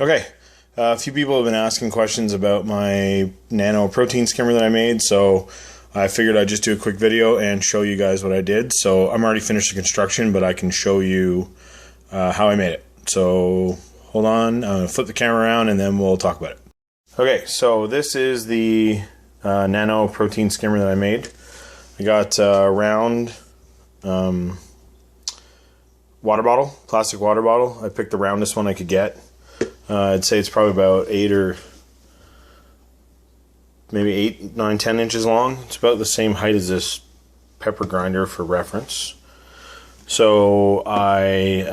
Okay, a few people have been asking questions about my Nano Protein Skimmer that I made, so I figured I'd just do a quick video and show you guys what I did. So I'm already finished the construction, but I can show you how I made it. So hold on, I'm going to flip the camera around and then we'll talk about it. Okay, so this is the Nano Protein Skimmer that I made. I got a round water bottle, plastic water bottle. I picked the roundest one I could get. I'd say it's probably about 8 or maybe 8, 9, 10 inches long. It's about the same height as this pepper grinder for reference. So I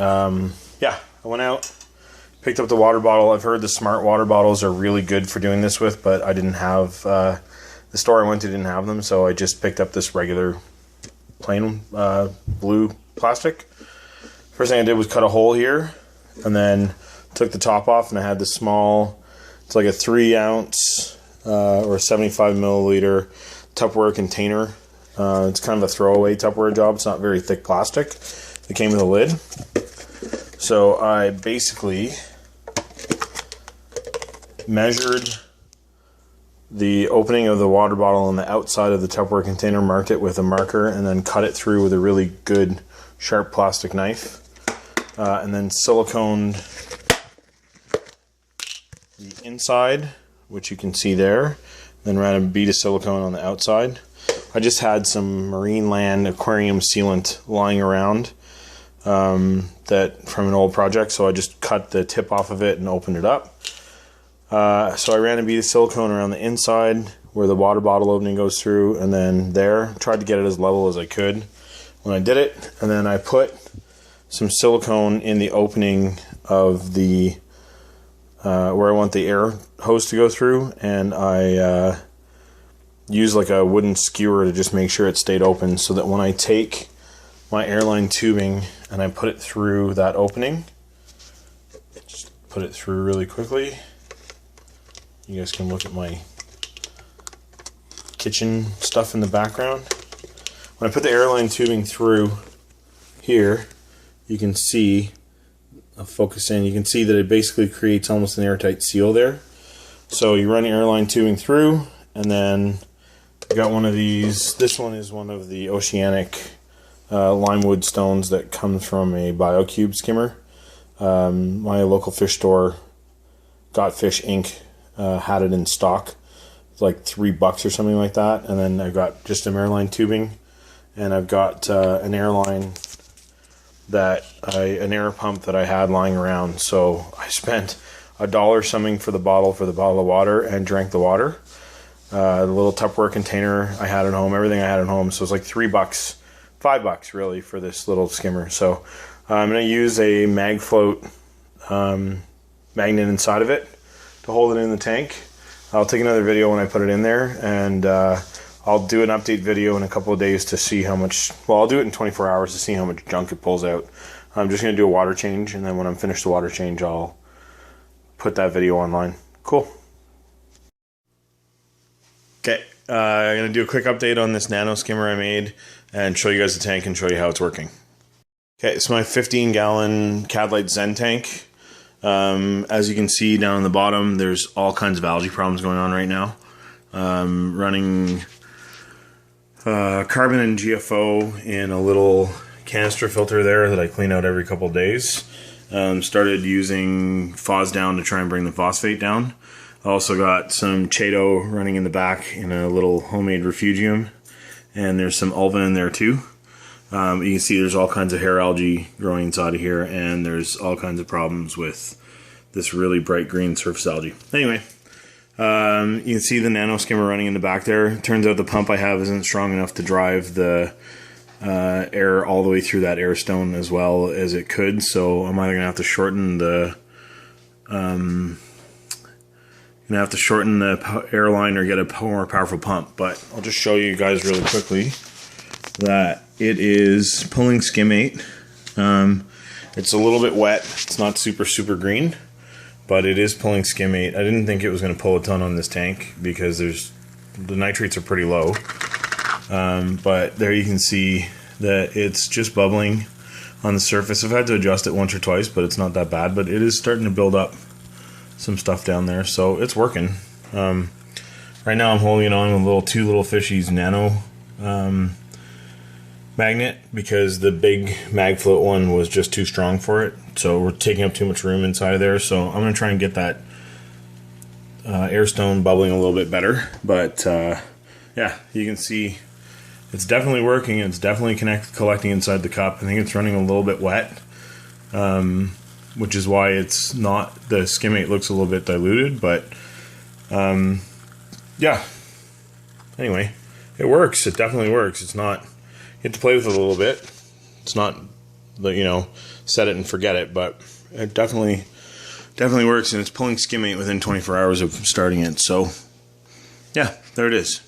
went out, picked up the water bottle. I've heard the smart water bottles are really good for doing this with, but I didn't have, the store I went to didn't have them, so I just picked up this regular plain blue plastic. First thing I did was cut a hole here, and then took the top off, and I had this small, it's like a 3 ounce or 75 milliliter Tupperware container. It's kind of a throwaway Tupperware job. It's not very thick plastic. It came with a lid. So I basically measured the opening of the water bottle on the outside of the Tupperware container, marked it with a marker, and then cut it through with a really good sharp plastic knife. And then siliconed the inside, which you can see there, then ran a bead of silicone on the outside. I just had some Marine Land aquarium sealant lying around that from an old project, so I just cut the tip off of it and opened it up. So I ran a bead of silicone around the inside where the water bottle opening goes through, and then there, tried to get it as level as I could when I did it, and then I put some silicone in the opening of the where I want the air hose to go through, and I use like a wooden skewer to just make sure it stayed open, so that when I take my airline tubing and I put it through that opening, just put it through really quickly. You guys can look at my kitchen stuff in the background. When I put the airline tubing through here, you can see, I'll focus in, you can see that it basically creates almost an airtight seal there. So you run your airline tubing through, and then you got one of these. This one is one of the oceanic limewood stones that comes from a BioCube skimmer. My local fish store, Got Fish Inc., had it in stock. It's like $3 or something like that. And then I've got just some airline tubing, and I've got an airline an air pump that I had lying around. So I spent $1 something for the bottle of water, and drank the water. The little Tupperware container I had at home, everything I had at home. So it's like $3, $5 really for this little skimmer. So I'm going to use a mag float magnet inside of it to hold it in the tank. I'll take another video when I put it in there, and I'll do an update video in a couple of days to see how much, well, I'll do it in 24 hours to see how much junk it pulls out. I'm just going to do a water change, and then when I'm finished the water change, I'll put that video online. Cool. Okay, I'm going to do a quick update on this Nano Skimmer I made and show you guys the tank and show you how it's working. Okay, it's my 15-gallon Cadlight Zen tank. As you can see down on the bottom, there's all kinds of algae problems going on right now. Running carbon and GFO in a little canister filter there that I clean out every couple of days. Started using Fosdown to try and bring the phosphate down. I also got some Chaeto running in the back in a little homemade refugium, and there's some ulva in there too. You can see there's all kinds of hair algae growing inside of here, and there's all kinds of problems with this really bright green surface algae. Anyway, you can see the Nano Skimmer running in the back there. Turns out the pump I have isn't strong enough to drive the air all the way through that air stone as well as it could, so I'm either gonna have to shorten the airline or get a more powerful pump. But I'll just show you guys really quickly that it is pulling Skimate. It's a little bit wet. It's not super green, but it is pulling Skimate. I didn't think it was going to pull a ton on this tank because the nitrates are pretty low. But there you can see that it's just bubbling on the surface. I've had to adjust it once or twice, but it's not that bad. But it is starting to build up some stuff down there, so it's working. Right now I'm holding it on with two little fishies Nano magnet, because the big mag float one was just too strong for it, so we're taking up too much room inside of there. So I'm going to try and get that air stone bubbling a little bit better. But yeah, you can see it's definitely working. It's definitely collecting inside the cup. I think it's running a little bit wet, which is why it's not, the skimmate looks a little bit diluted, but yeah, anyway, it works. It definitely works. It's not, you have to play with it a little bit. It's not, you know, set it and forget it, but it definitely works, and it's pulling skimmate within 24 hours of starting it. So yeah, there it is.